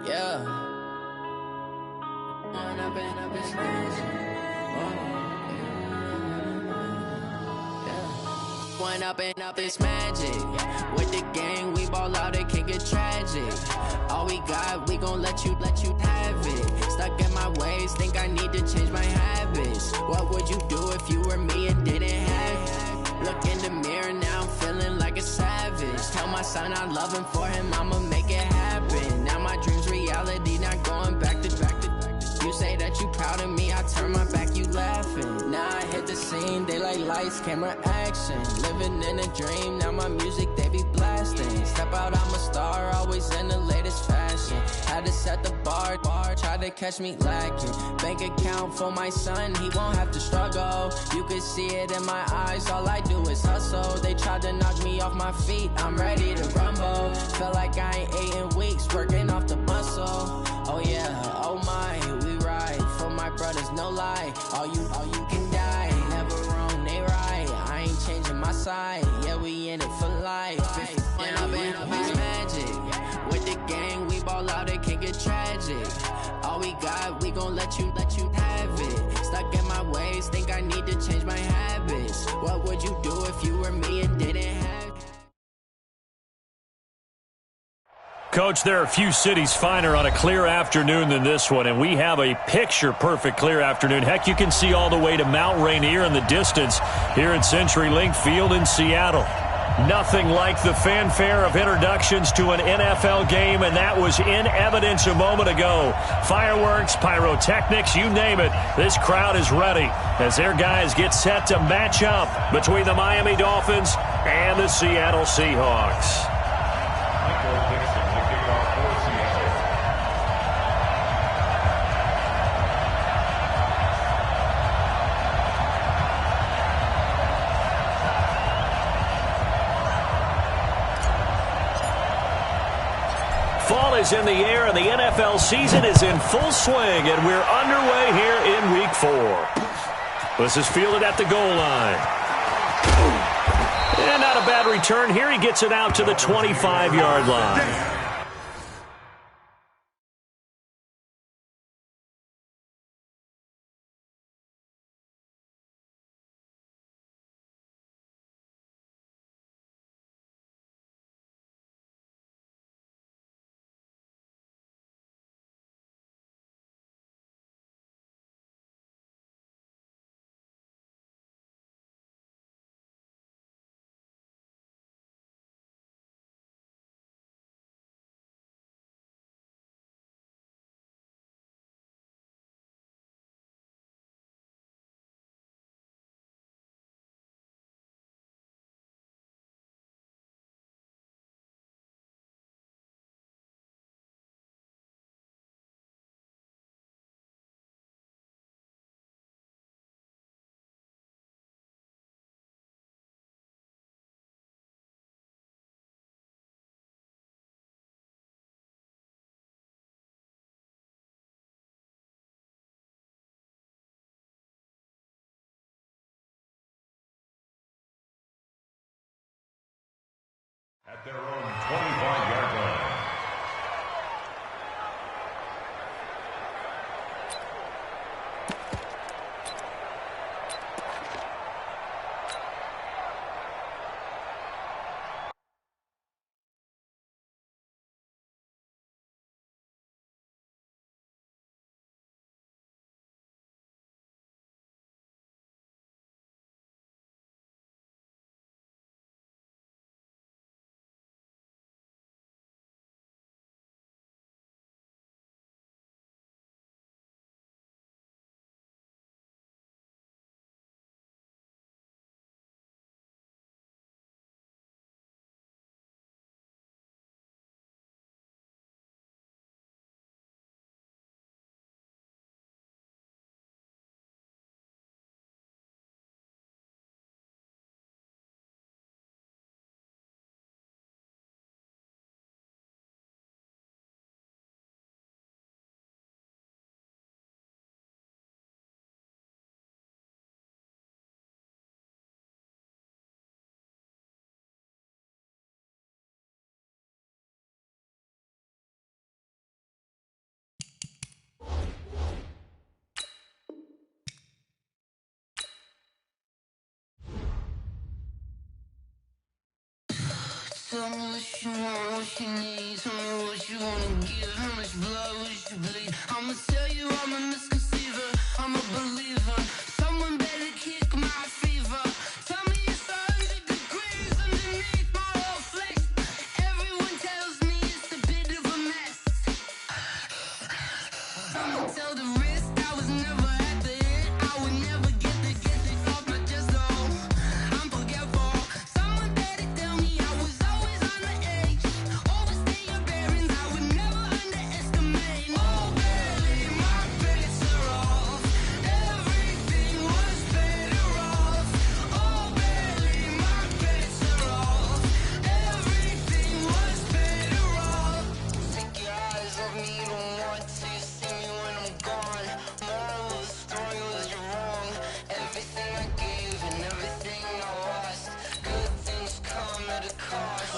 Yeah. When I've been up this When up this magic. With the gang, we ball out, it can get tragic. All we got, we gon' let you have it. Stuck in my ways, think I need to change my habits. What would you do if you were me and didn't have it? Look in the mirror, now I'm feeling like a savage. Tell my son I love him, for him I'ma make it happen. Now my dream's reality, not going back to. You say that you proud of me, I turn my back, you laughing. Now I hit the scene, they like lights, camera, action. Living in a dream, now my music, they be blasting. Step out, I'm a star, always in the latest fashion. Had to set the bar, try to catch me lacking. Bank account for my son, he won't have to struggle. You can see it in my eyes, all I do is hustle. They tried to knock me off my feet, I'm ready to rumble. Feel like I ain't ate in weeks, working off the muscle. Oh yeah, oh my, we ride for my brothers, no lie. All you can die, never wrong, they right. I ain't changing my side, yeah, we in it for life. When I've been up this magic. With the gang, we ball out, it can get tragic. All we got, we gon' let you have it. Stuck in my ways, think I need to change my habits. What would you do if you were me and didn't have it? Coach, there are few cities finer on a clear afternoon than this one, and we have a picture-perfect clear afternoon. Heck, you can see all the way to Mount Rainier in the distance here at CenturyLink Field in Seattle. Nothing like the fanfare of introductions to an NFL game, and that was in evidence a moment ago. Fireworks, pyrotechnics, you name it. This crowd is ready as their guys get set to match up between the Miami Dolphins and the Seattle Seahawks. Fall is in the air, and the NFL season is in full swing, and we're underway here in Week 4. This is fielded at the goal line. And not a bad return here. He gets it out to the 25-yard line. At their own 25-yard line. Tell me what you want, what you need. Tell me what you wanna give. How much blood would you bleed? I'ma tell you I'm a misconceiver. I'm a believer. Someone better kick my fever. Tell me it's 100 degrees underneath my whole flesh. Everyone tells me it's a bit of a mess. I'ma tell the risk I was never at the end. I would never get this off my chest though. I'm forgetful. Someone better tell me I was always on the edge. Overstay your bearings, I would never underestimate. Oh baby, my bets are off. Everything was better off. Oh baby, my bets are off. Everything was better off. Take your eyes off me, don't want to see me when I'm gone. Moral of the story was you're wrong. Everything I gave and everything I lost. Good things come at a cost.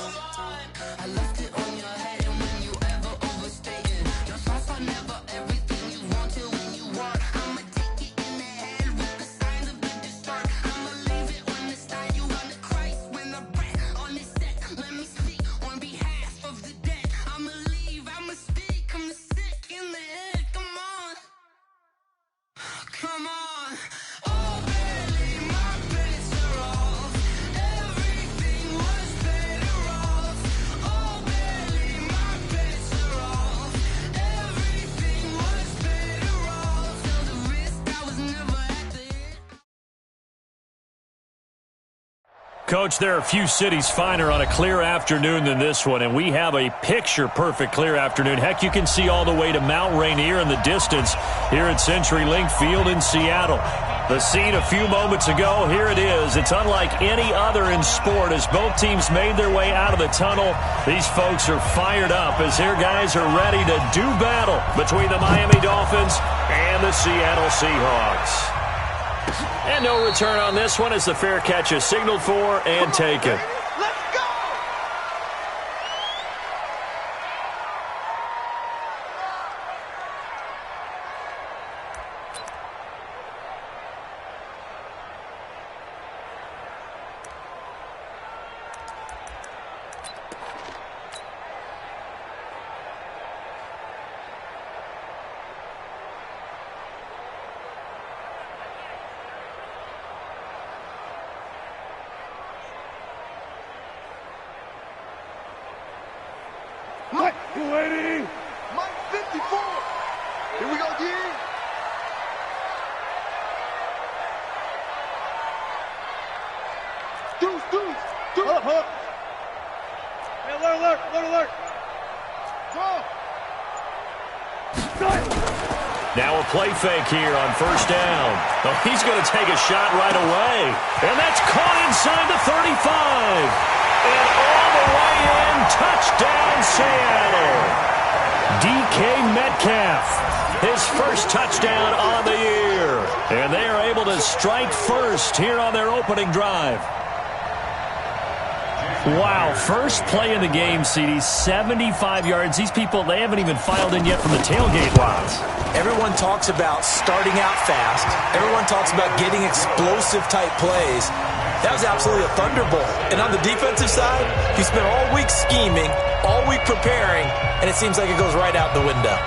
I left it on your head, and when you ever overstay it, your thoughts are never everything you want till when you want. I'ma take it in the head with the signs of the distort. I'ma leave it on the side. You on the Christ when the breath on the set. Let me speak on behalf of the dead. I'ma leave, I'ma speak. I'm the sick in the head. Come on, come on. Oh baby, my bets are off. Everything was better off. Oh baby, my bets are off. Everything was better off. Till the risk I was never at the end. Coach, there are few cities finer on a clear afternoon than this one, and we have a picture-perfect clear afternoon. Heck, you can see all the way to Mount Rainier in the distance here at CenturyLink Field in Seattle. The scene a few moments ago, here it is. It's unlike any other in sport as both teams made their way out of the tunnel. These folks are fired up as their guys are ready to do battle between the Miami Dolphins and the Seattle Seahawks. And no return on this one as the fair catch is signaled for and taken. Let's go! Mike, you ready? Mike 54. Here we go, D. Deuce. Hey, alert. Go. Now a play fake here on first down. Oh, he's going to take a shot right away. And that's caught inside the 35. And all the way in, touchdown Seattle. DK Metcalf, his first touchdown on the year. And they are able to strike first here on their opening drive. Wow, first play in the game, CD, 75 yards. These people, they haven't even filed in yet from the tailgate lots. Everyone talks about starting out fast. Everyone talks about getting explosive-type plays. That was absolutely a thunderbolt. And on the defensive side, he spent all week scheming, all week preparing, and it seems like it goes right out the window.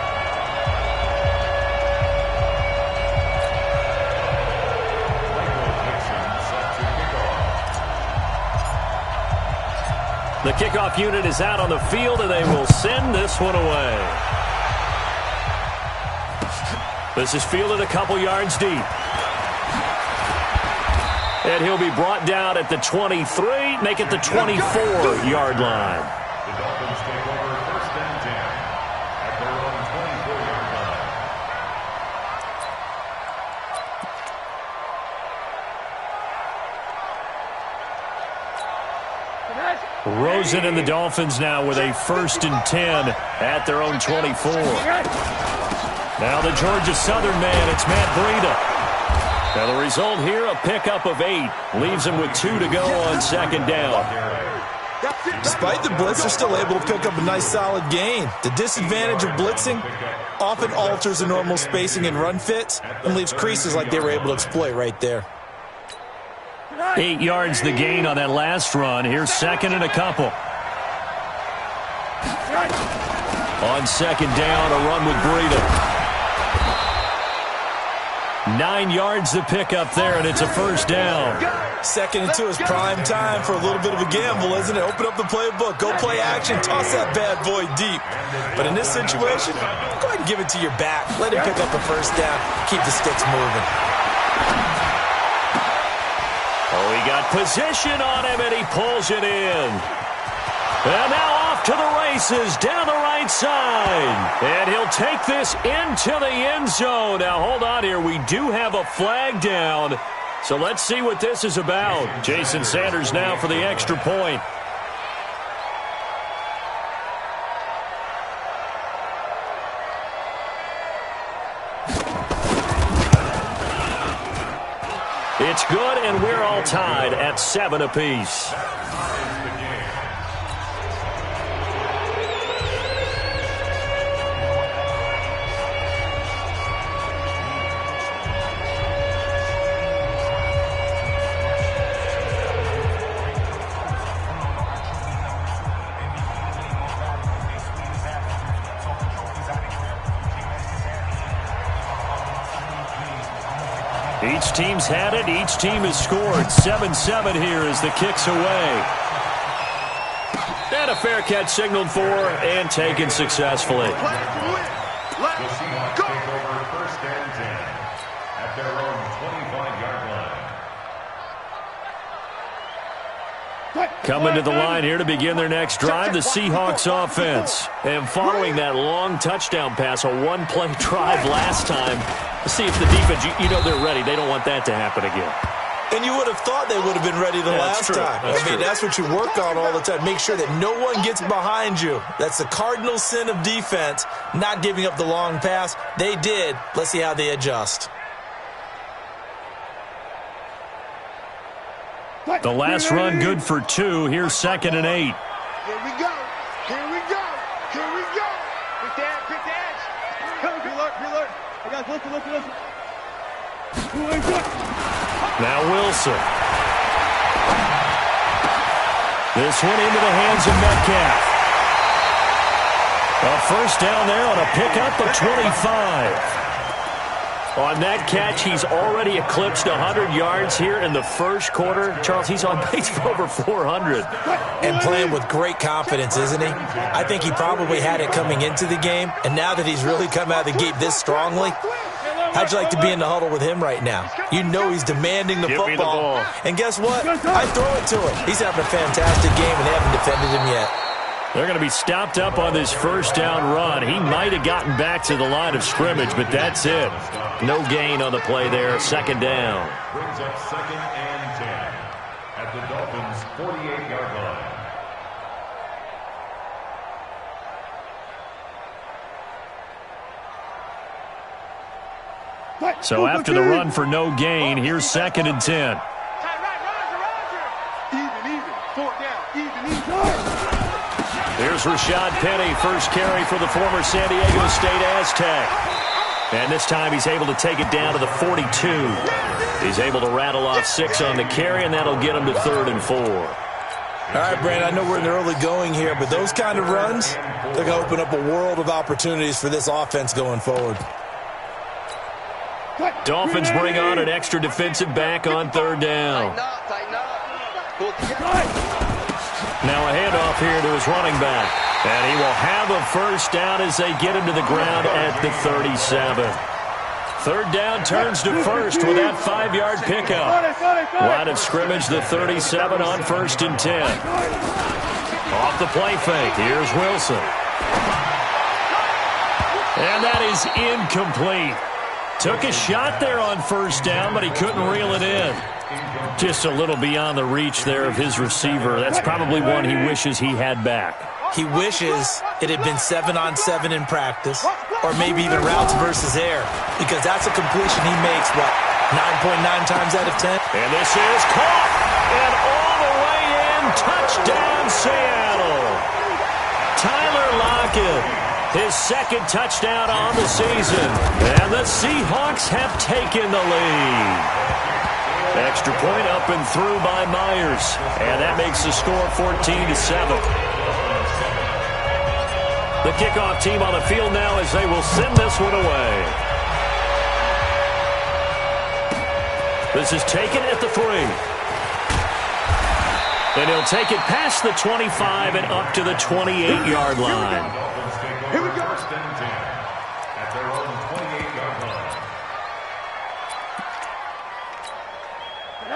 The kickoff unit is out on the field, and they will send this one away. This is fielded a couple yards deep. And he'll be brought down at the 23, make it the 24-yard line. The Dolphins take over first and 10 at their own 24-yard line. Rosen and the Dolphins now with a first and 10 at their own 24. Now the Georgia Southern man, it's Matt Breida. Now the result here, a pickup of 8. Leaves him with 2 to go on second down. Despite the blitz, they're still able to pick up a nice solid gain. The disadvantage of blitzing often alters the normal spacing and run fits and leaves creases like they were able to exploit right there. 8 yards the gain on that last run. Here's second and a couple. On second down, a run with Breida. 9 yards to pick up there, and it's a first down. Second into his prime time for a little bit of a gamble, isn't it? Open up the playbook, go play action, toss that bad boy deep. But in this situation, go ahead and give it to your back. Let him pick up a first down. Keep the sticks moving. Oh, he got position on him, and he pulls it in. And now off to the races down the right side. And he'll take this into the end zone. Now, hold on here. We do have a flag down. So let's see what this is about. Jason Sanders now for the extra point. It's good, and we're all tied at 7 apiece. Each team's had it. Each team has scored. 7-7 here as the kick's away. And a fair catch signaled for and taken successfully. The Seahawks take over first and 10 at their own 25-yard line. Coming to the line here to begin their next drive, the Seahawks offense. And following that long touchdown pass, a one-play drive last time, let's see if the defense, you know they're ready. They don't want that to happen again. And you would have thought they would have been ready the last time. That's what you work on all the time. Make sure that no one gets behind you. That's the cardinal sin of defense, not giving up the long pass. They did. Let's see how they adjust. The last run good for 2. Here's 2nd and 8. Here we go. Here we go. Here we go. Quick edge. Preload. I got listen. Now Wilson. This one into the hands of Metcalf. A first down there on a pickup of 25. On that catch, he's already eclipsed 100 yards here in the first quarter. Charles, he's on pace for over 400. And playing with great confidence, isn't he? I think he probably had it coming into the game, and now that he's really come out of the gate this strongly, how'd you like to be in the huddle with him right now? You know he's demanding the Give me the football. ball. And guess what? I throw it to him. He's having a fantastic game, and they haven't defended him yet. They're going to be stopped up on this first down run. He might have gotten back to the line of scrimmage, but that's it. No gain on the play there. 2nd down. Brings up 2nd and 10 at the Dolphins' 48-yard line. So after the run for no gain, here's 2nd and 10. Even. 4th down. Even. Here's Rashad Penny, first carry for the former San Diego State Aztec. And this time he's able to take it down to the 42. He's able to rattle off 6 on the carry, and that'll get him to 3rd and 4. All right, Brandon, I know we're in the early going here, but those kind of runs, they're going to open up a world of opportunities for this offense going forward. Dolphins bring on an extra defensive back on 3rd down. Now a handoff here to his running back. And he will have a first down as they get him to the ground at the 37. 3rd down turns to 1st with that 5-yard pickup. Line of scrimmage, the 37 on 1st and 10. Off the play fake, here's Wilson. And that is incomplete. Took a shot there on 1st down, but he couldn't reel it in. Just a little beyond the reach there of his receiver. That's probably one he wishes he had back. He wishes it had been 7-on-7 in practice, or maybe even routes versus air, because that's a completion he makes, 9.9 times out of 10? And this is caught, and all the way in, touchdown Seattle. Tyler Lockett, his 2nd touchdown on the season, and the Seahawks have taken the lead. Extra point up and through by Myers, and that makes the score 14-7. The kickoff team on the field now as they will send this one away. This is taken at the 3. And he'll take it past the 25 and up to the 28-yard line. Here we go. First and 10 at their own 28-yard line.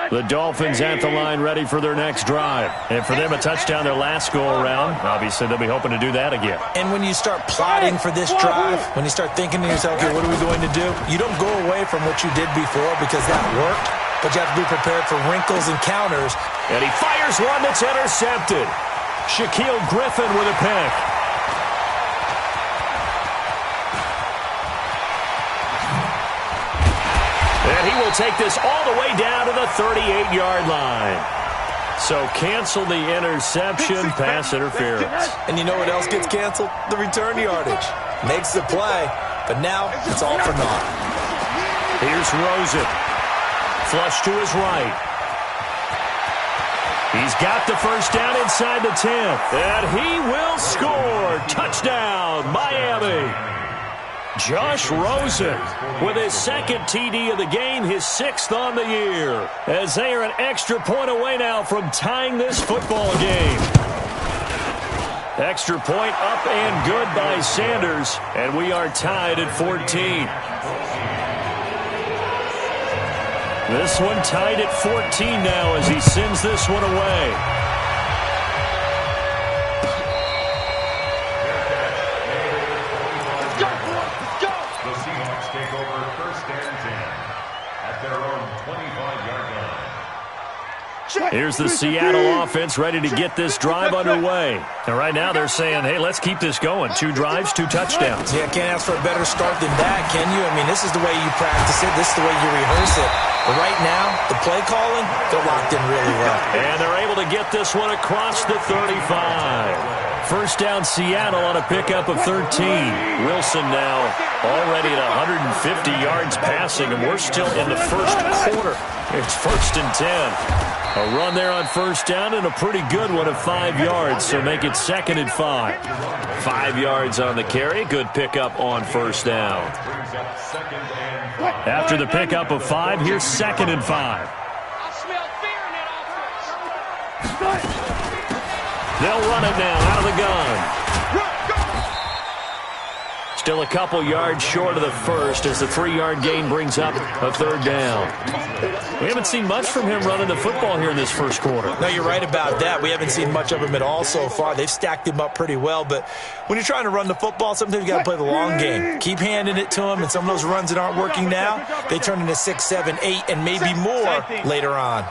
The Dolphins at the line ready for their next drive. And for them, a touchdown their last go-around. Obviously, they'll be hoping to do that again. And when you start plotting for this drive, when you start thinking to yourself, okay, what are we going to do? You don't go away from what you did before because that worked, but you have to be prepared for wrinkles and counters. And he fires one that's intercepted. Shaquille Griffin with a pick. And he will take this all the way down to the 38-yard line. So cancel the interception, pass interference. And you know what else gets canceled? The return yardage. Makes the play, but now it's all for naught. Here's Rosen. Flush to his right. He's got the first down inside the 10. And he will score. Touchdown, Miami. Josh Rosen with his second TD of the game, his 6th on the year. As they are an extra point away now from tying this football game. Extra point up and good by Sanders. And we are tied at 14. This one tied at 14 now as he sends this one away. The Seahawks take over first and 10 at their own 25-yard line. Here's the Seattle offense ready to get this drive underway. And right now they're saying, hey, let's keep this going. 2 drives, 2 touchdowns. Yeah, can't ask for a better start than that, can you? I mean, this is the way you practice it. This is the way you rehearse it. But right now, the play calling, they're locked in really well. And they're able to get this one across the 35. First down Seattle on a pickup of 13. Wilson now already at 150 yards passing, and we're still in the first quarter. It's first and 10. A run there on first down and a pretty good one of 5 yards, so make it 2nd and 5. 5 yards on the carry. Good pickup on first down. After the pickup of 5, here's 2nd and 5. I smell fear in that offense. They'll run it now out of the gun. Still a couple yards short of the first as the 3-yard gain brings up a 3rd down. We haven't seen much from him running the football here in this first quarter. No, you're right about that. We haven't seen much of him at all so far. They've stacked him up pretty well, but when you're trying to run the football, sometimes you got to play the long game. Keep handing it to him, and some of those runs that aren't working now, they turn into 6, 7, 8, and maybe more later on.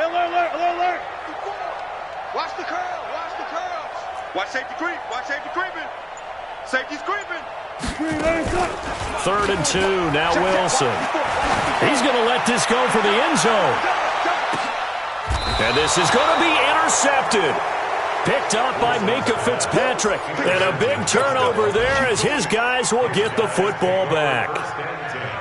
Alert. Watch the curl. Watch safety creep. Watch safety creeping. Safety's creeping. 3rd and 2. Now Wilson. He's going to let this go for the end zone. And this is going to be intercepted. Picked up by Minka Fitzpatrick. And a big turnover there as his guys will get the football back.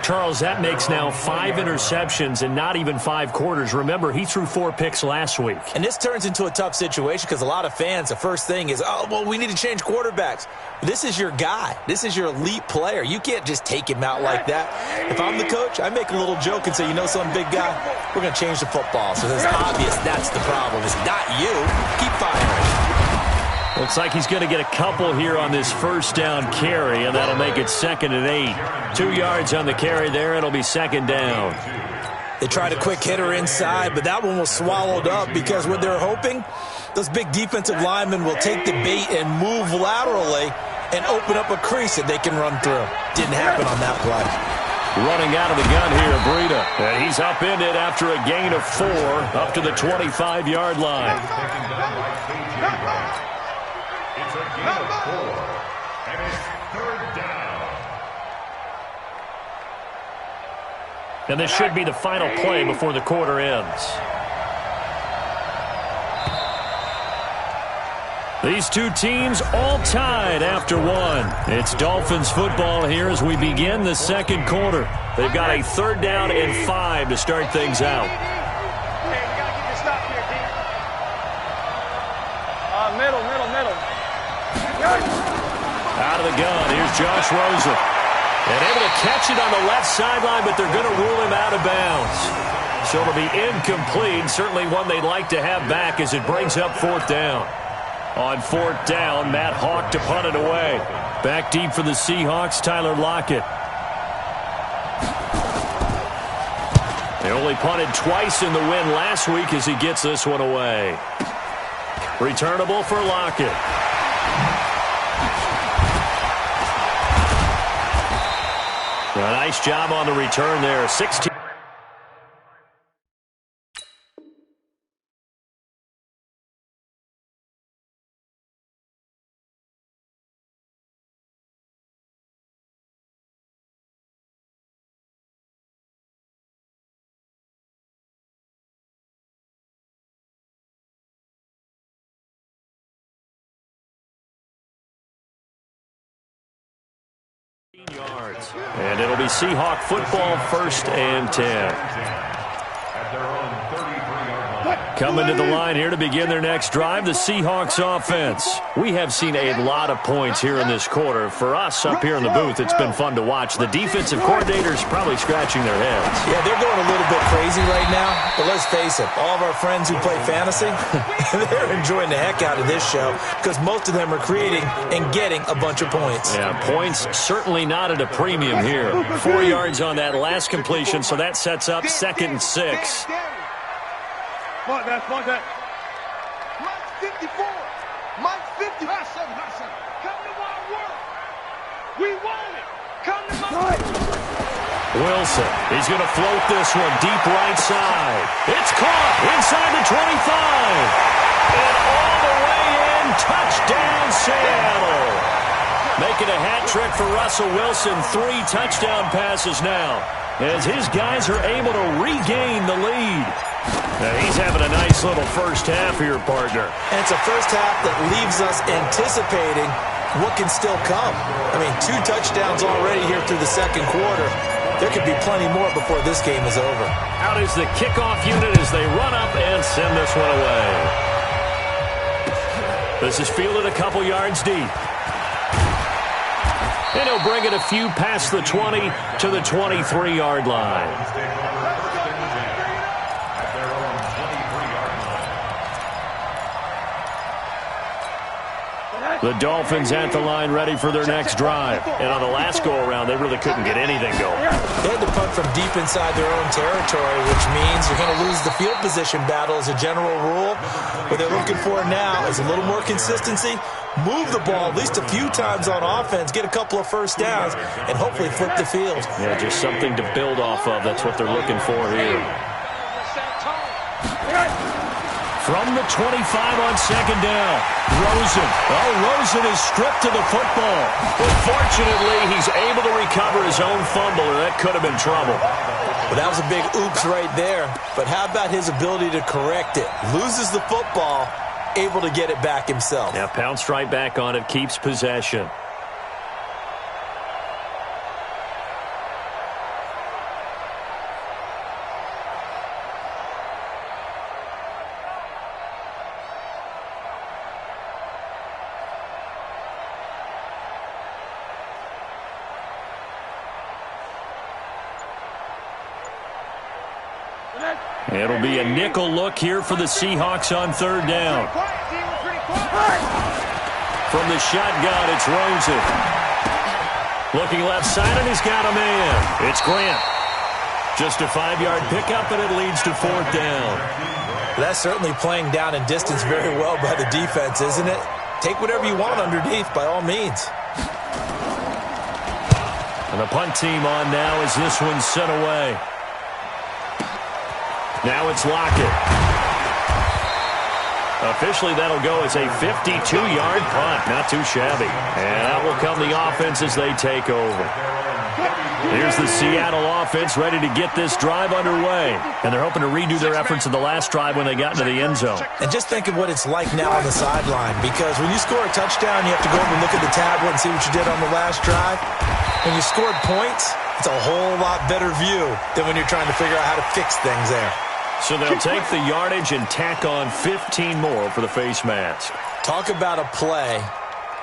Charles, that makes now 5 interceptions in not even 5 quarters. Remember, he threw 4 picks last week. And this turns into a tough situation because a lot of fans, the first thing is, oh, well, we need to change quarterbacks. This is your guy. This is your elite player. You can't just take him out like that. If I'm the coach, I make a little joke and say, you know some big guy, we're going to change the football. So it's obvious that's the problem. It's not you. Keep firing. Looks like he's going to get a couple here on this first down carry, and that'll make it 2nd and 8. 2 yards on the carry there. It'll be 2nd down. They tried a quick hitter inside, but that one was swallowed up because what they're hoping, those big defensive linemen will take the bait and move laterally and open up a crease that they can run through. Didn't happen on that play. Running out of the gun here, Breida. And he's upended after a gain of 4 up to the 25-yard line. It's a gain of 4, and it's 3rd down. And this should be the final play before the quarter ends. These two teams all tied after 1. It's Dolphins football here as we begin the second quarter. They've got a 3rd down and 5 to start things out. Hey, you got to get this stop here, the gun. Here's Josh Rosen. And able to catch it on the left sideline, but they're going to rule him out of bounds. So it'll be incomplete. Certainly one they'd like to have back as it brings up 4th down. On 4th down, Matt Hawk to punt it away. Back deep for the Seahawks, Tyler Lockett. They only punted twice in the win last week as he gets this one away. Returnable for Lockett. A nice job on the return there. 16. Yards. And it'll be Seahawk football, 1st and 10. At their own 33-yard line. Coming to the line here to begin their next drive, the Seahawks offense. We have seen a lot of points here in this quarter. For us up here in the booth, it's been fun to watch. The defensive coordinators probably scratching their heads. Yeah, they're going a little bit crazy right now. But let's face it, all of our friends who play fantasy, they're enjoying the heck out of this show because most of them are creating and getting a bunch of points. Yeah, points certainly not at a premium here. 4 yards on that last completion, so that sets up 2nd and 6. Mark that. Mike's 54. Mike's 50. Come to my work. We want it. Come to my Wilson, he's going to float this one deep right side. It's caught inside the 25. And all the way in, touchdown Seattle. Making a hat trick for Russell Wilson. 3 touchdown passes now as his guys are able to regain the lead. Now he's having a nice little first half here, partner. And it's a first half that leaves us anticipating what can still come. I mean, 2 touchdowns already here through the 2nd quarter. There could be plenty more before this game is over. Out is the kickoff unit as they run up and send this one away. This is fielded a couple yards deep. And he'll bring it a few past the 20 to the 23-yard line. The Dolphins at the line ready for their next drive. And on the last go-around, they really couldn't get anything going. They had to punt from deep inside their own territory, which means you're going to lose the field position battle as a general rule. What they're looking for now is a little more consistency, move the ball at least a few times on offense, get a couple of first downs, and hopefully flip the field. Yeah, just something to build off of. That's what they're looking for here. From the 25 on 2nd down, Rosen. Oh, Rosen is stripped to the football. But fortunately, he's able to recover his own fumble, or that could have been trouble. Well, that was a big oops right there. But how about his ability to correct it? Loses the football, able to get it back himself. Yeah, pounced right back on it, keeps possession. It'll be a nickel look here for the Seahawks on 3rd down. From the shotgun, it's Rosen. Looking left side, and he's got a man. It's Grant. Just a 5-yard pickup, and it leads to 4th down. That's certainly playing down in distance very well by the defense, isn't it? Take whatever you want underneath, by all means. And the punt team on now as this one's sent away. Now it's Lockett. Officially, that'll go as a 52-yard punt. Not too shabby. And out will come the offense as they take over. Here's the Seattle offense ready to get this drive underway. And they're hoping to redo their efforts in the last drive when they got into the end zone. And just think of what it's like now on the sideline. Because when you score a touchdown, you have to go over and look at the tablet and see what you did on the last drive. When you scored points, it's a whole lot better view than when you're trying to figure out how to fix things there. So they'll take the yardage and tack on 15 more for the face mask. Talk about a play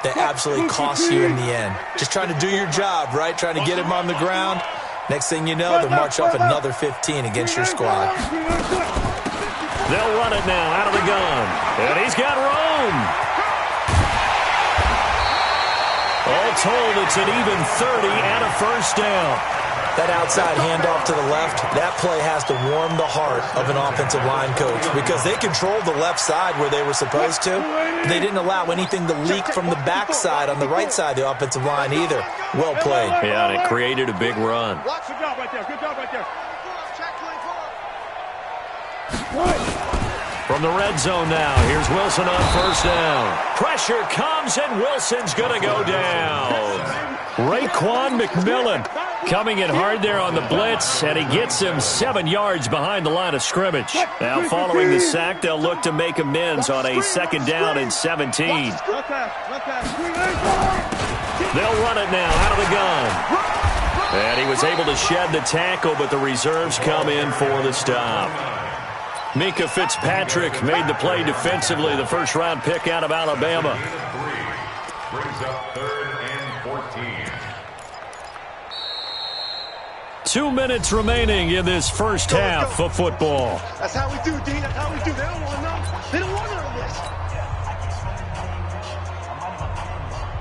that absolutely costs you in the end. Just trying to do your job, right? Trying to get him on the ground. Next thing you know, they'll march off another 15 against your squad. They'll run it now out of the gun. And he's got room. All told, it's an even 30 and a first down. That outside handoff to the left, that play has to warm the heart of an offensive line coach because they controlled the left side where they were supposed to. They didn't allow anything to leak from the backside on the right side of the offensive line either. Well played. Yeah, and it created a big run. Good job right there. Good job right there. From the red zone now, here's Wilson on first down. Pressure comes, and Wilson's going to go down. Raekwon McMillan coming in hard there on the blitz, and he gets him 7 yards behind the line of scrimmage. Now, following the sack, they'll look to make amends on a second down and 17. They'll run it now out of the gun. And he was able to shed the tackle, but the reserves come in for the stop. Mika Fitzpatrick made the play defensively, the first-round pick out of Alabama. Brings up 3rd and 14. 2 minutes remaining in this first half of football. That's how we do, D. That's how we do. They don't want none. They don't want none of this.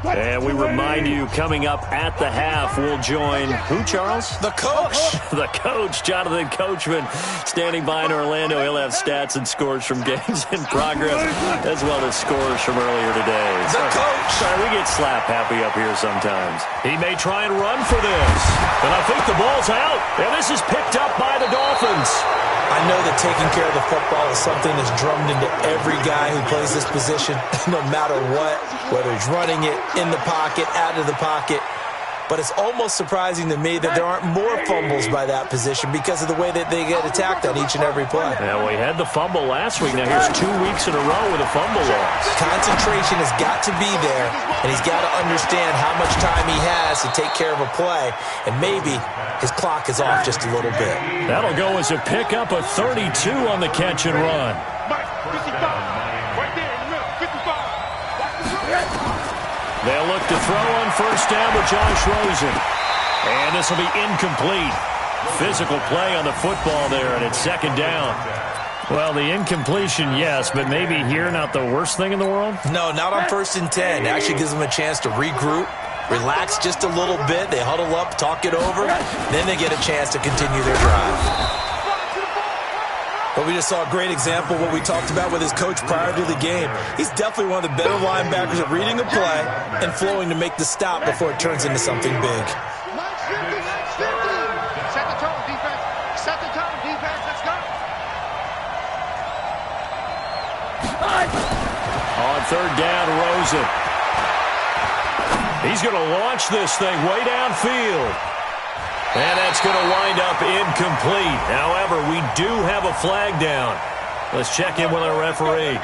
And we remind you, coming up at the half, we'll join who, Charles? The coach. The coach, Jonathan Coachman, standing by in Orlando. He'll have stats and scores from games in progress, as well as scores from earlier today. The coach. Sorry, we get slap happy up here sometimes. He may try and run for this, but I think the ball's out. And this is picked up by the Dolphins. I know that taking care of the football is something that's drummed into every guy who plays this position, no matter what, whether he's running it, in the pocket, out of the pocket. But it's almost surprising to me that there aren't more fumbles by that position because of the way that they get attacked on each and every play. Yeah, well, he had the fumble last week. Now here's 2 weeks in a row with a fumble loss. Concentration has got to be there, and he's got to understand how much time he has to take care of a play, and maybe his clock is off just a little bit. That'll go as a pickup of 32 on the catch and run. Mike, 55. Right there in the middle. 55. They'll look to throw on first down with Josh Rosen. And this will be incomplete. Physical play on the football there, and it's second down. Well, the incompletion, yes, but maybe here not the worst thing in the world? No, not on 1st and 10. It actually gives them a chance to regroup, relax just a little bit. They huddle up, talk it over. Then they get a chance to continue their drive. But we just saw a great example of what we talked about with his coach prior to the game. He's definitely one of the better linebackers at reading a play and flowing to make the stop before it turns into something big. Set the tone, defense. Set the tone, defense. Let's go. On third down, Rosen. He's going to launch this thing way downfield. And that's going to wind up incomplete. However, we do have a flag down. Let's check in with our referee.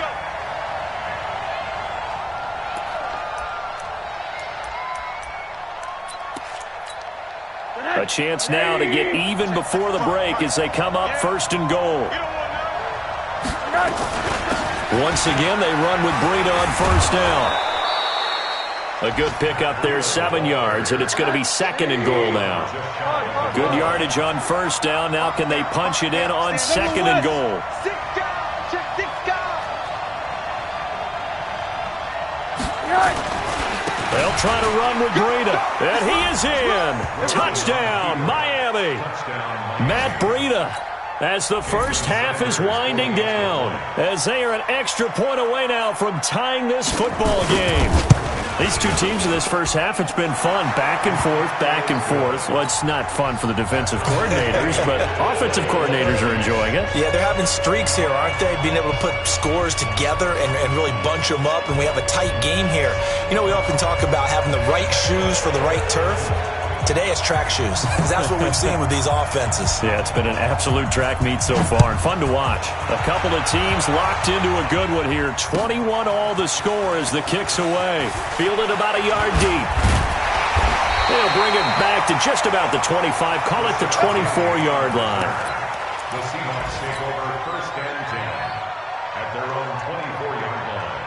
A chance now to get even before the break as they come up 1st and goal. Once again, they run with Breida on first down. A good pickup there, 7 yards, and it's going to be 2nd and goal now. Good yardage on first down. Now can they punch it in on 2nd and goal? They'll try to run with Breida, and he is in. Touchdown, Miami. Matt Breida, as the first half is winding down, as they are an extra point away now from tying this football game. These two teams in this first half, it's been fun. Back and forth, back and forth. Well, it's not fun for the defensive coordinators, but offensive coordinators are enjoying it. Yeah, they're having streaks here, aren't they? Being able to put scores together and really bunch them up, and we have a tight game here. You know, we often talk about having the right shoes for the right turf. Today it's track shoes, because that's what we've seen with these offenses. Yeah, it's been an absolute track meet so far, and fun to watch. A couple of teams locked into a good one here. 21 all the score as the kick's away. Fielded about a yard deep. They'll bring it back to just about the 25. Call it the 24-yard line. The Seahawks take over 1st and 10 at their own 24-yard line.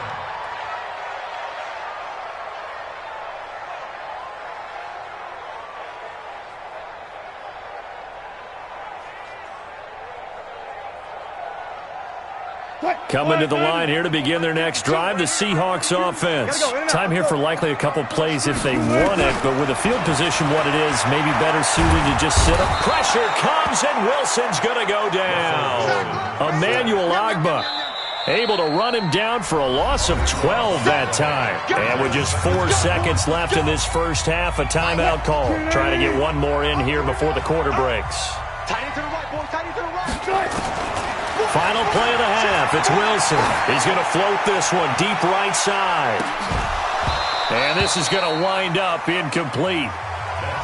Coming to the line here to begin their next drive, the Seahawks offense. Time here for likely a couple plays if they want it, but with the field position what it is, maybe better suited to just sit up. Pressure comes, and Wilson's going to go down. Emmanuel Ogbah able to run him down for a loss of 12 that time. And with just 4 seconds left in this first half, a timeout call. Trying to get one more in here before the quarter breaks. Final play of the half. It's Wilson. He's going to float this one deep right side. And this is going to wind up incomplete.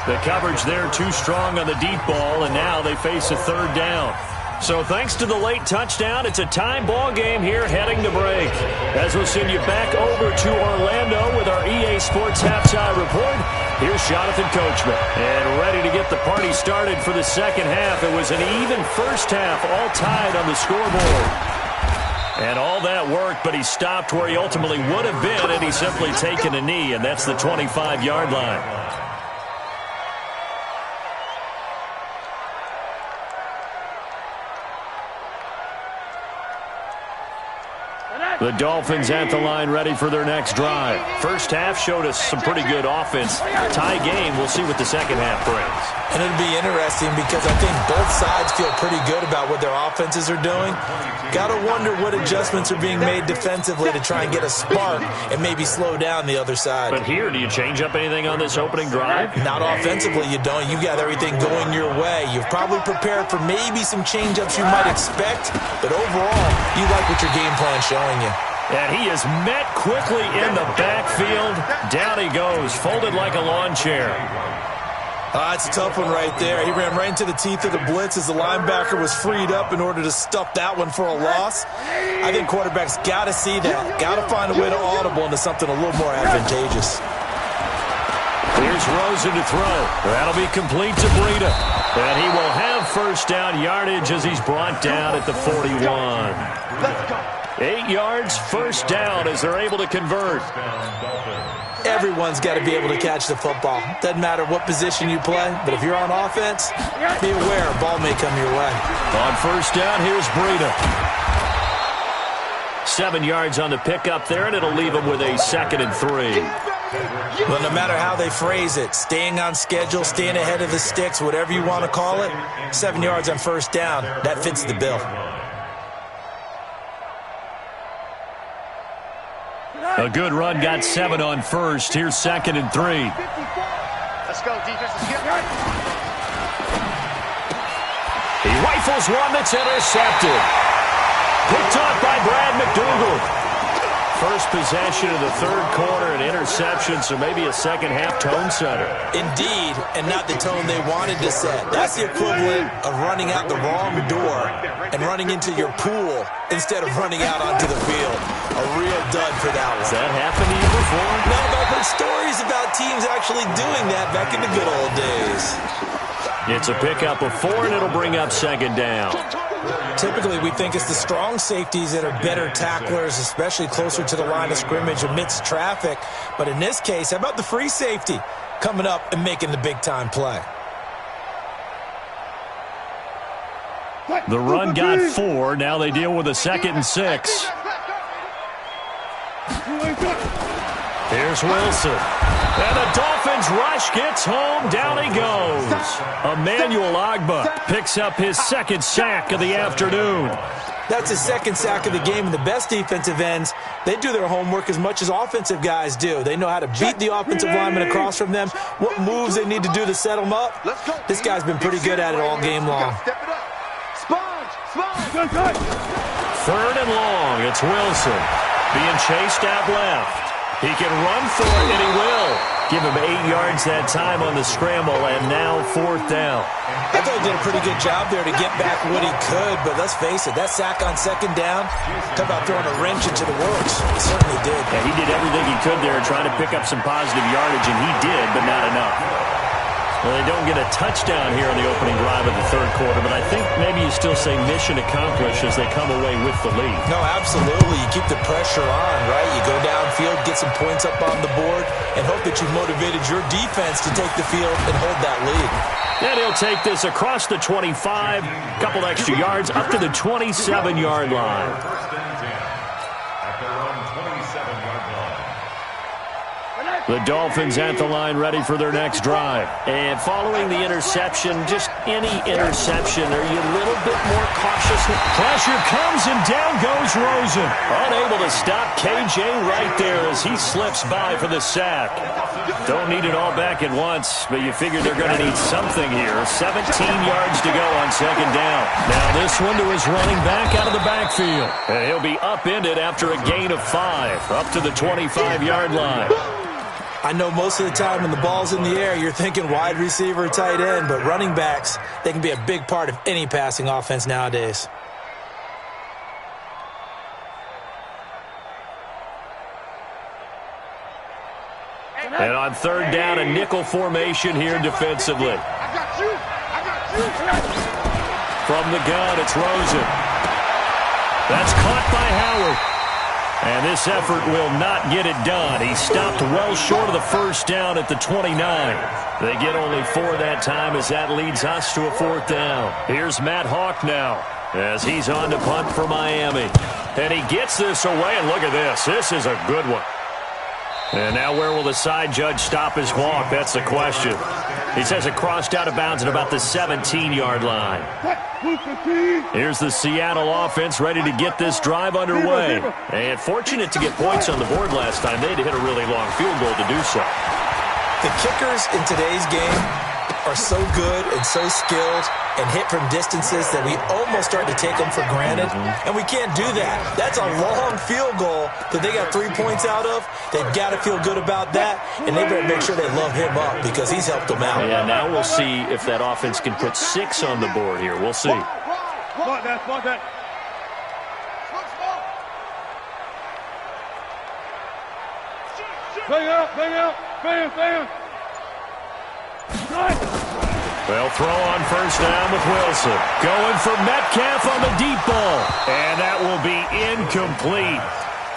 The coverage there too strong on the deep ball, and now they face a third down. So thanks to the late touchdown, it's a tie ball game here heading to break. As we'll send you back over to Orlando with our EA Sports Halftime Report, here's Jonathan Coachman. And ready to get the party started for the second half. It was an even first half, all tied on the scoreboard. And all that work, but he stopped where he ultimately would have been, and he's simply taken a knee, and that's the 25-yard line. The Dolphins at the line ready for their next drive. First half showed us some pretty good offense. Tie game, we'll see what the second half brings. And it'll be interesting because I think both sides feel pretty good about what their offenses are doing. Got to wonder what adjustments are being made defensively to try and get a spark and maybe slow down the other side. But here, do you change up anything on this opening drive? Not offensively, you don't. You got everything going your way. You've probably prepared for maybe some change-ups you might expect, but overall, you like what your game plan's showing you. And he is met quickly in the backfield. Down he goes, folded like a lawn chair. It's a tough one right there. He ran right into the teeth of the blitz as the linebacker was freed up in order to stuff that one for a loss. I think quarterbacks got to see that. Got to find a way to audible into something a little more advantageous. Here's Rosen to throw. That'll be complete to Breida. And he will have first down yardage as he's brought down at the 41. 8 yards, first down as they're able to convert. Everyone's got to be able to catch the football. Doesn't matter what position you play, but if you're on offense, be aware a ball may come your way. On first down, here's Breida. 7 yards on the pickup there, and it'll leave him with a 2nd and 3. Well, no matter how they phrase it, staying on schedule, staying ahead of the sticks, whatever you want to call it, 7 yards on first down, that fits the bill. A good run, got 7 on first. Here's 2nd and 3. Let's go, defense. Let's get right. He rifles one that's intercepted. Picked off by Brad McDougal. First possession of the third quarter, an interception, so maybe a second-half tone setter. Indeed, and not the tone they wanted to set. That's the equivalent of running out the wrong door and running into your pool instead of running out onto the field. A real dud for that one. Has that happened to you before? No, but I've heard stories about teams actually doing that back in the good old days. It's a pickup of 4, and it'll bring up 2nd down. Typically, we think it's the strong safeties that are better tacklers, especially closer to the line of scrimmage amidst traffic. But in this case, how about the free safety coming up and making the big-time play? The run got 4. Now they deal with a 2nd and 6. Here's Wilson. And the Dolphins rush gets home. Down he goes. Emmanuel Ogbah picks up his 2nd sack of the afternoon. That's his 2nd sack of the game, and the best defensive ends, they do their homework as much as offensive guys do. They know how to beat the offensive lineman across from them, what moves they need to do to set them up. This guy's been pretty good at it all game long. 3rd and long. It's Wilson being chased out left. He can run for it, and he will. Give him 8 yards that time on the scramble, and now 4th down. I thought he did a pretty good job there to get back what he could, but let's face it, that sack on 2nd down, talk about throwing a wrench into the works. He certainly did. Yeah, he did everything he could there trying to pick up some positive yardage, and he did, but not enough. Well, they don't get a touchdown here in the opening drive of the third quarter, but I think maybe you still say mission accomplished as they come away with the lead. No, absolutely. You keep the pressure on, right? You go downfield, get some points up on the board, and hope that you've motivated your defense to take the field and hold that lead. And he'll take this across the 25, couple extra yards, up to the 27-yard line. The Dolphins at the line ready for their next drive. And following the interception, just any interception, are you a little bit more cautious? Pressure comes and down goes Rosen. Unable to stop KJ right there as he slips by for the sack. Don't need it all back at once, but you figure they're going to need something here. 17 yards to go on second down. Now this one to his running back out of the backfield. And he'll be upended after a gain of 5, up to the 25-yard line. I know most of the time when the ball's in the air, you're thinking wide receiver or tight end, but running backs, they can be a big part of any passing offense nowadays. And on third down, a nickel formation here defensively. From the gun, it's Rosen. That's caught by Howard. And this effort will not get it done. He stopped well short of the first down at the 29. They get only 4 that time as that leads us to a 4th down. Here's Matt Hawk now as he's on to punt for Miami. And he gets this away, and look at this. This is a good one. And now where will the side judge stop his walk? That's the question. He says it crossed out of bounds at about the 17-yard line. Here's the Seattle offense ready to get this drive underway. And fortunate to get points on the board last time. They had to hit a really long field goal to do so. The kickers in today's game are so good and so skilled and hit from distances that we almost start to take them for granted. And we can't do that. That's a long field goal that they got 3 points out of. They've got to feel good about that, and they better make sure they love him up because he's helped them out. Yeah, now we'll see if that offense can put 6 on the board here. We'll see. Spot that, spot that. Bang out, bang out, bang, bang. They'll throw on first down with Wilson. Going for Metcalf on the deep ball. And that will be incomplete.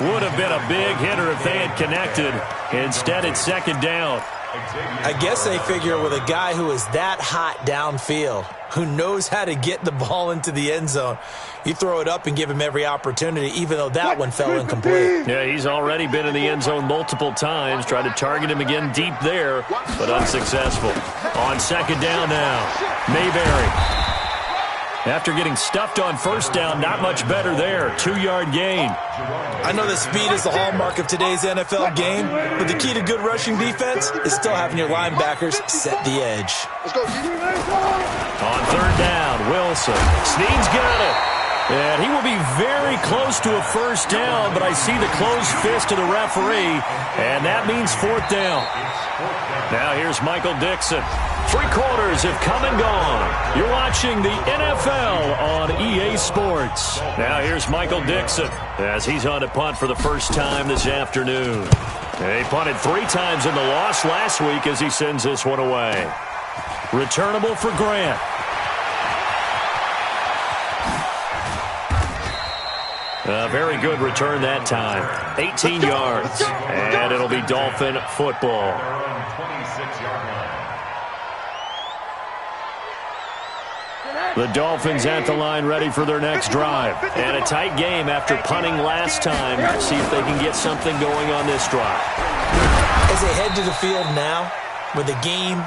Would have been a big hitter if they had connected. Instead, it's second down. I guess they figure with a guy who is that hot downfield, who knows how to get the ball into the end zone, you throw it up and give him every opportunity, even though that one fell incomplete. Yeah, he's already been in the end zone multiple times. Tried to target him again deep there, but unsuccessful. On second down now, Mayberry. After getting stuffed on first down, not much better there. 2-yard gain. I know that speed is the hallmark of today's NFL game, but the key to good rushing defense is still having your linebackers set the edge. On third down, Wilson. Snead's got it. And he will be very close to a first down, but I see the closed fist of the referee, and that means 4th down. Now here's Michael Dixon. 3 quarters have come and gone. You're watching the NFL on EA Sports. Now here's Michael Dixon as he's on to punt for the first time this afternoon. He punted 3 times in the loss last week as he sends this one away. Returnable for Grant. A very good return that time. 18 yards. And it'll be Dolphin football. The Dolphins at the line ready for their next drive. And a tight game after punting last time. See if they can get something going on this drive. As they head to the field now, with the game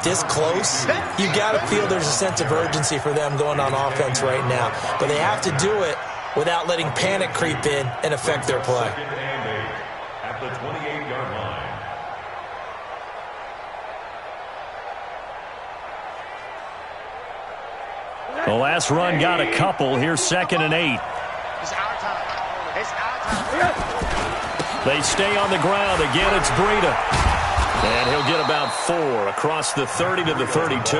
this close, you got to feel there's a sense of urgency for them going on offense right now. But they have to do it without letting panic creep in and affect their play. At the 28-yard line. The last run got a couple. Here's 2nd and 8. It's our time. It's our time. They stay on the ground. Again, it's Breida. And he'll get about 4 across the 30 to the 32.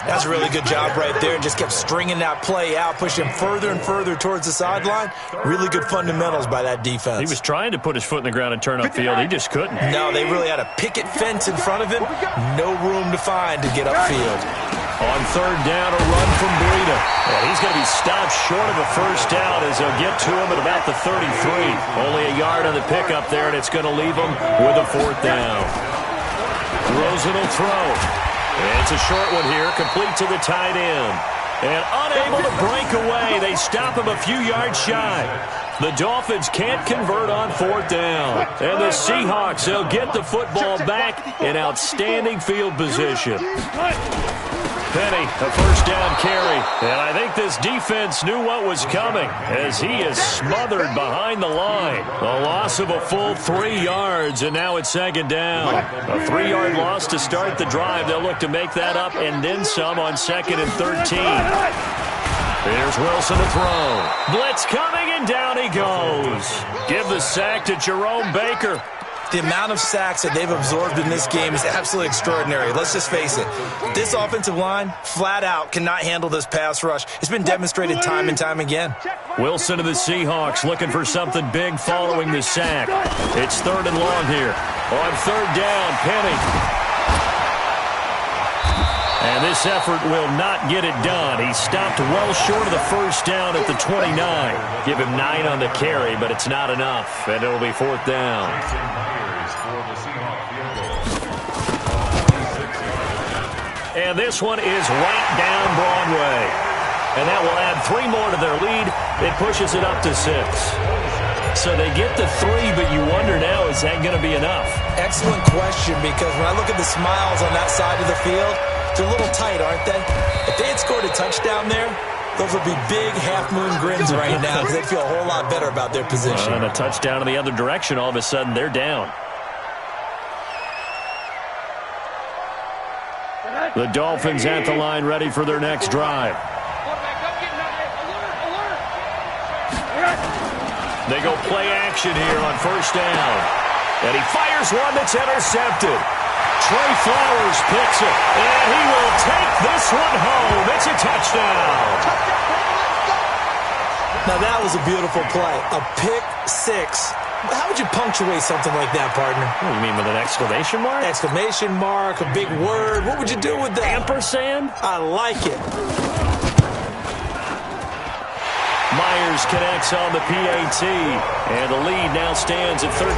That's a really good job right there. Just kept stringing that play out, pushing further and further towards the sideline. Really good fundamentals by that defense. He was trying to put his foot in the ground and turn upfield. He just couldn't. No, they really had a picket fence in front of him. No room to find to get upfield. On third down, a run from Breida. And he's going to be stopped short of a first down as they'll get to him at about the 33. Only a yard on the pickup there, and it's going to leave him with a 4th down. Rosen will throw. It's a short one here, complete to the tight end. And unable to break away. They stop him a few yards shy. The Dolphins can't convert on 4th down. And the Seahawks, they'll get the football back in outstanding field position. Penny, a first down carry. And I think this defense knew what was coming as he is smothered behind the line. A loss of a full 3 yards, and now it's 2nd down. A 3-yard loss to start the drive. They'll look to make that up and then some on 2nd and 13. Here's Wilson to throw. Blitz coming, and down he goes. Give the sack to Jerome Baker. The amount of sacks that they've absorbed in this game is absolutely extraordinary. Let's just face it. This offensive line, flat out, cannot handle this pass rush. It's been demonstrated time and time again. Wilson to the Seahawks looking for something big following the sack. It's 3rd and long here. On 3rd down, Penny. And this effort will not get it done. He stopped well short of the first down at the 29. Give him 9 on the carry, but it's not enough. And it'll be 4th down. And this one is right down Broadway. And that will add 3 more to their lead. It pushes it up to 6. So they get the 3, but you wonder now, is that going to be enough? Excellent question, because when I look at the smiles on that side of the field, they're a little tight, aren't they? If they had scored a touchdown there, those would be big half-moon grins right now because they'd feel a whole lot better about their position. And a touchdown in the other direction, all of a sudden they're down. The Dolphins at the line ready for their next drive. They go play action here on 1st down. And he fires one that's intercepted. Trey Flowers picks it, and he will take this one home. It's a touchdown. Now that was a beautiful play. A pick 6. How would you punctuate something like that, partner? What do you mean, with an exclamation mark? Exclamation mark, a big word. What would you do with that? Ampersand? I like it. Myers connects on the PAT, and the lead now stands at 13.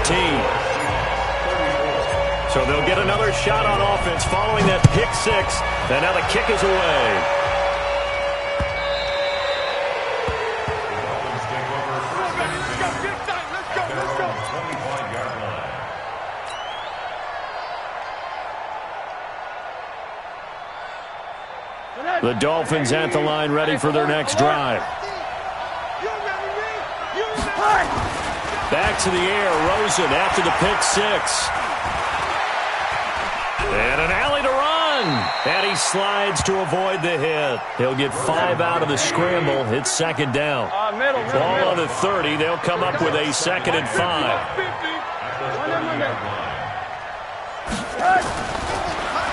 So they'll get another shot on offense following that pick 6, and now the kick is away. The Dolphins at the line ready for their next drive. Back to the air, Rosen after the pick 6. And an alley to run. And he slides to avoid the hit. He'll get 5 out of the scramble. It's 2nd down. Ball on the 30. They'll come up with a 2nd and 5.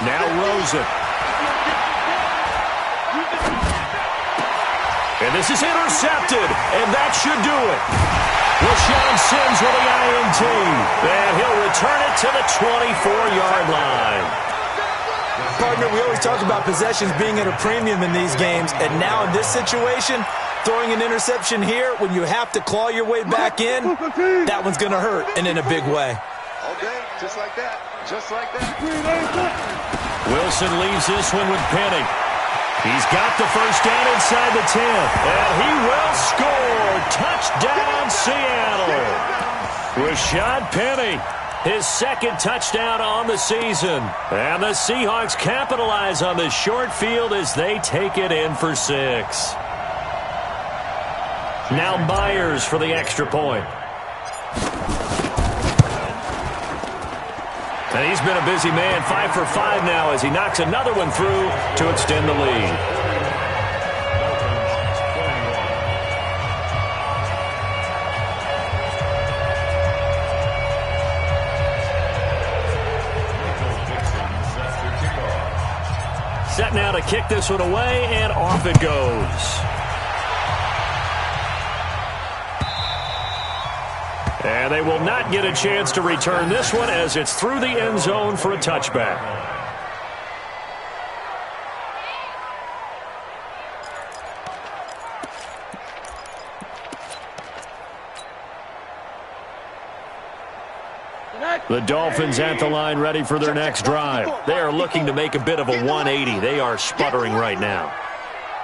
Now Rosen. And this is intercepted. And that should do it. LaShawn Sims with the INT. And he'll return it to the 24-yard line. Partner, we always talk about possessions being at a premium in these games. And now in this situation, throwing an interception here when you have to claw your way back in, that one's going to hurt, and in a big way. Okay, just like that. Just like that. Wilson leaves this one with Penny. He's got the first down inside the 10. And he will score. Touchdown, Seattle. Rashad Penny, his 2nd touchdown on the season. And the Seahawks capitalize on this short field as they take it in for 6. Now Myers for the extra point. And he's been a busy man, 5 for 5 now as he knocks another one through to extend the lead. Set now to kick this one away, and off it goes. And they will not get a chance to return this one as it's through the end zone for a touchback. The Dolphins at the line ready for their next drive. They are looking to make a bit of a 180. They are sputtering right now.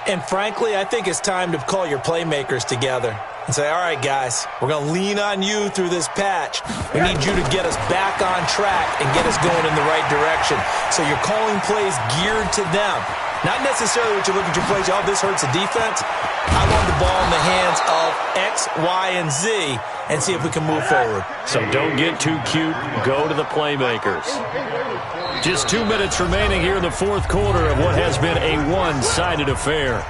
And frankly, I think it's time to call your playmakers together and say, all right, guys, we're going to lean on you through this patch. We need you to get us back on track and get us going in the right direction. So you're calling plays geared to them. Not necessarily what you look at your plays, oh, this hurts the defense. I want the ball in the hands of X, Y, and Z and see if we can move forward. So don't get too cute. Go to the playmakers. Just 2 minutes remaining here in the fourth quarter of what has been a one-sided affair.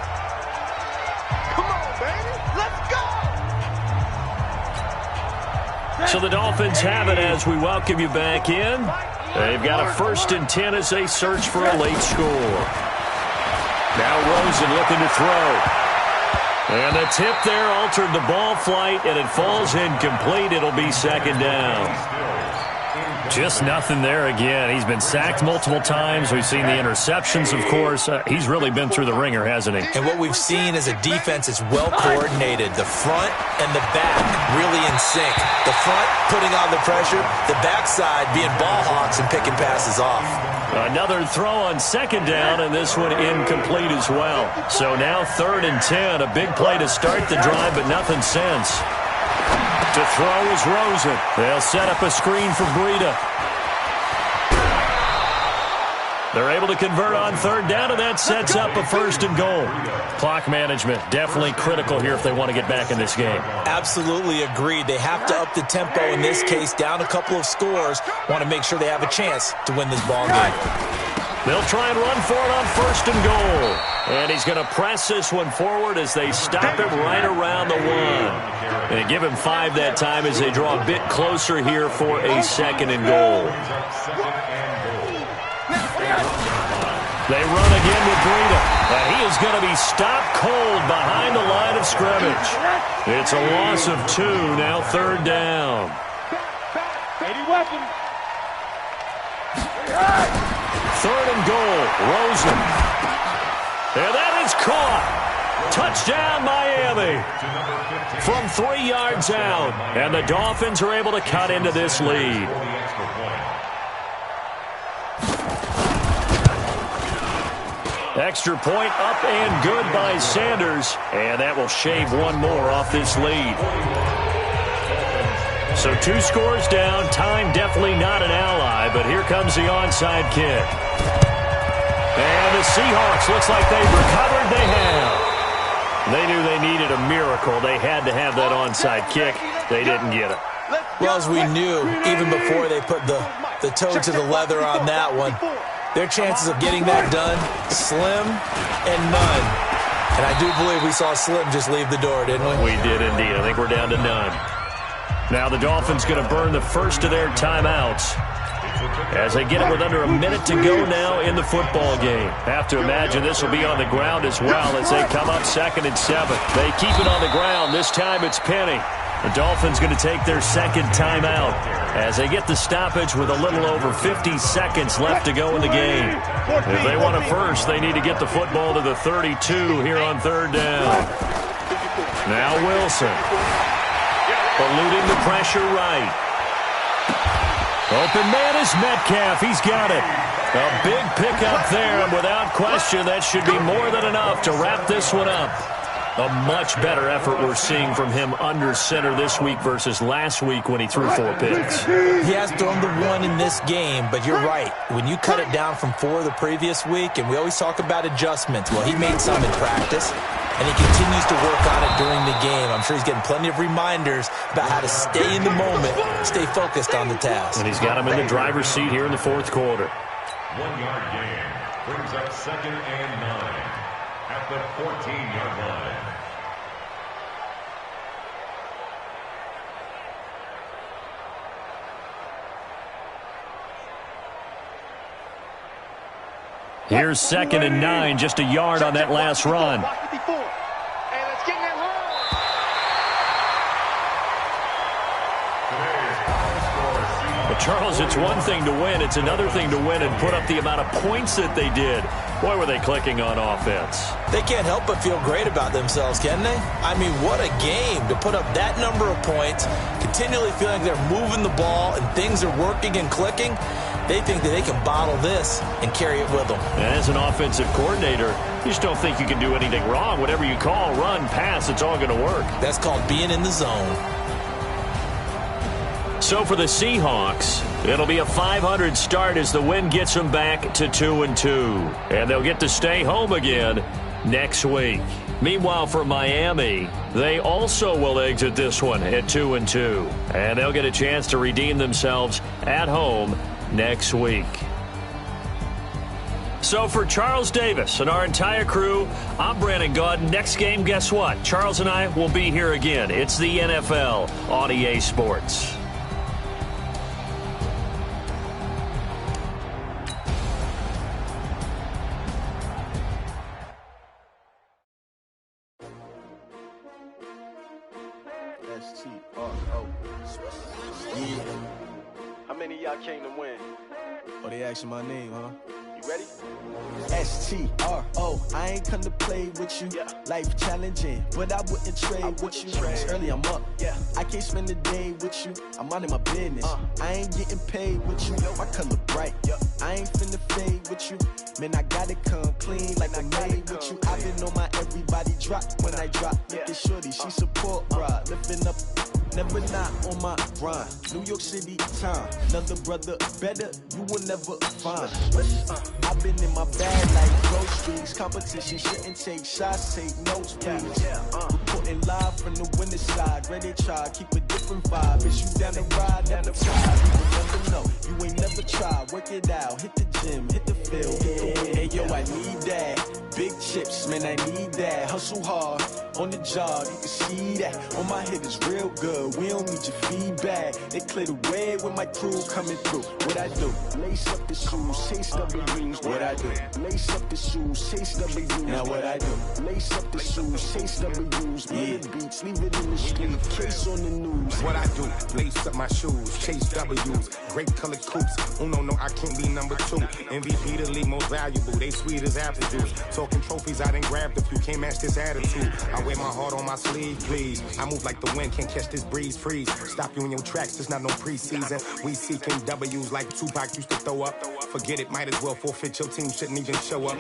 Come on, baby. Let's go. So the Dolphins have it as we welcome you back in. They've got a 1st and 10 as they search for a late score. Now Rosen looking to throw. And the tip there altered the ball flight, and it falls incomplete. It'll be 2nd down. Just nothing there again. He's been sacked multiple times. We've seen the interceptions, of course. He's really been through the ringer, hasn't he? And what we've seen is a defense that's well coordinated. The front and the back really in sync. The front putting on the pressure, the backside being ball hawks and picking passes off. Another throw on 2nd down, and this one incomplete as well. So now 3rd and 10. A big play to start the drive, but nothing since. To throw is Rosen. They'll set up a screen for Breida. They're able to convert on 3rd down, and that sets up a 1st and goal. Clock management, definitely critical here if they want to get back in this game. Absolutely agreed. They have to up the tempo in this case, down a couple of scores. Want to make sure they have a chance to win this ball game. They'll try and run for it on 1st and goal. And he's going to press this one forward as they stop him right around the 1. And they give him 5 that time as they draw a bit closer here for a 2nd and goal. They run again with Breida. And he is going to be stopped cold behind the line of scrimmage. It's a loss of 2, now 3rd down. 80 weapons. 3rd and goal, Rosen. And that is caught. Touchdown, Miami. From 3 yards out. And the Dolphins are able to cut into this lead. Extra point up and good by Sanders. And that will shave 1 more off this lead. So 2 scores down. Time definitely not an ally, but here comes the onside kick. And the Seahawks, looks like they've recovered. They have. They knew they needed a miracle. They had to have that onside kick. They didn't get it. Well, as we knew, even before they put the toe to the leather on that one, their chances of getting that done, slim and none. And I do believe we saw Slim just leave the door, didn't we? We did indeed. I think we're down to none. Now the Dolphins going to burn the first of their timeouts as they get it with under a minute to go now in the football game. Have to imagine this will be on the ground as well as they come up 2nd and 7. They keep it on the ground. This time it's Penny. The Dolphins going to take their 2nd timeout as they get the stoppage with a little over 50 seconds left to go in the game. If they want a first, they need to get the football to the 32 here on 3rd down. Now Wilson. Eluding the pressure right. Open man is Metcalf. He's got it. A big pickup there, and without question, that should be more than enough to wrap this one up. A much better effort we're seeing from him under center this week versus last week when he threw 4 picks. He has thrown the 1 in this game, but you're right. When you cut it down from 4 the previous week, and we always talk about adjustments, well, he made some in practice, and he continues to work on it during the game. I'm sure he's getting plenty of reminders about how to stay in the moment, stay focused on the task. And he's got him in the driver's seat here in the 4th quarter. 1-yard gain brings up 2nd and 9 at the 14-yard line. Here's 2nd and 9, just a yard on that last run. But Charles, it's one thing to win. It's another thing to win and put up the amount of points that they did. Boy, were they clicking on offense. They can't help but feel great about themselves, can they? I mean, what a game to put up that number of points, continually feeling like they're moving the ball and things are working and clicking. They think that they can bottle this and carry it with them. As an offensive coordinator, you just don't think you can do anything wrong. Whatever you call, run, pass, it's all going to work. That's called being in the zone. So for the Seahawks, it'll be a 500 start as the win gets them back to 2-2. And they'll get to stay home again next week. Meanwhile, for Miami, they also will exit this one at 2-2. And they'll get a chance to redeem themselves at home next week. So for Charles Davis and our entire crew, I'm Brandon Gaud. Next game, guess what? Charles and I will be here again. It's the NFL on EA Sports. Yeah. How many of y'all came to win? Oh, they asking my name, huh? You ready? S-T-R-O, I ain't come to play with you. Yeah. Life challenging, but I wouldn't trade with you. It's early, I'm up. Yeah. I can't spend the day with you. I'm minding my business. I ain't getting paid with you. My color bright. I ain't finna fade with you. Man, I gotta come clean like I made with you. I've been on my everybody drop when I drop. Look at shorty, she support rod. Lifting up, never not on my grind. New York City time, another brother better, you will never find. I've been in my bag like groceries. Competition shouldn't take shots, take notes, please. Reporting live from the winter side. Ready to try, keep a different vibe. Is you down the ride, never try. You will never know, you ain't never tried. Work it out, hit the gym, hit the field. Hey yo, I need that. Big chips, man, I need that. Hustle hard on the job, you can see that. On my head is real good, we don't need your feedback. They clear the way with my crew coming through. What I do? Lace up the shoes, chase W's. What I do? Lace up the shoes, chase W's. Now what I do? Lace up the shoes, chase W's. Yeah, beats, leave it in the street, case on the news. What I do? Lace up my shoes, chase W's. Great colored coops. Oh no, I can't be number 2. MVP the league most valuable. They sweet as apple juice. Talking trophies, I done grabbed a few. Can't match this attitude. I wear my heart on my sleeve, please. I move like the wind, can't catch this breeze, freeze. Stop you in your tracks, there's not no preseason. We seeking W's like Tupac used to throw up. Forget it, might as well forfeit, your team shouldn't even show up.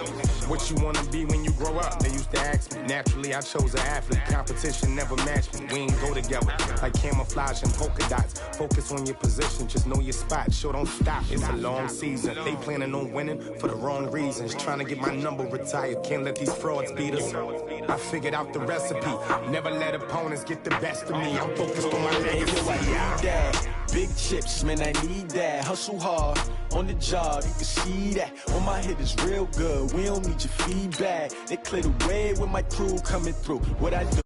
What you wanna be when you grow up? They used to ask me. Naturally, I chose an athlete. Competition never matched me. We ain't go together like camouflage and polka dots. Focus on your position, just know your spot. Sure, don't stop, it's a long season. They planning on winning for the wrong reasons. Trying to get my number retired, can't let these frauds beat us. I figured out the recipe. Never let opponents get the best of me. I'm focused on my legacy. I need that. Big chips, man, I need that. Hustle hard on the job, you can see that. On my head is real good, we don't need your feedback. They clear the way with my crew coming through. What I do?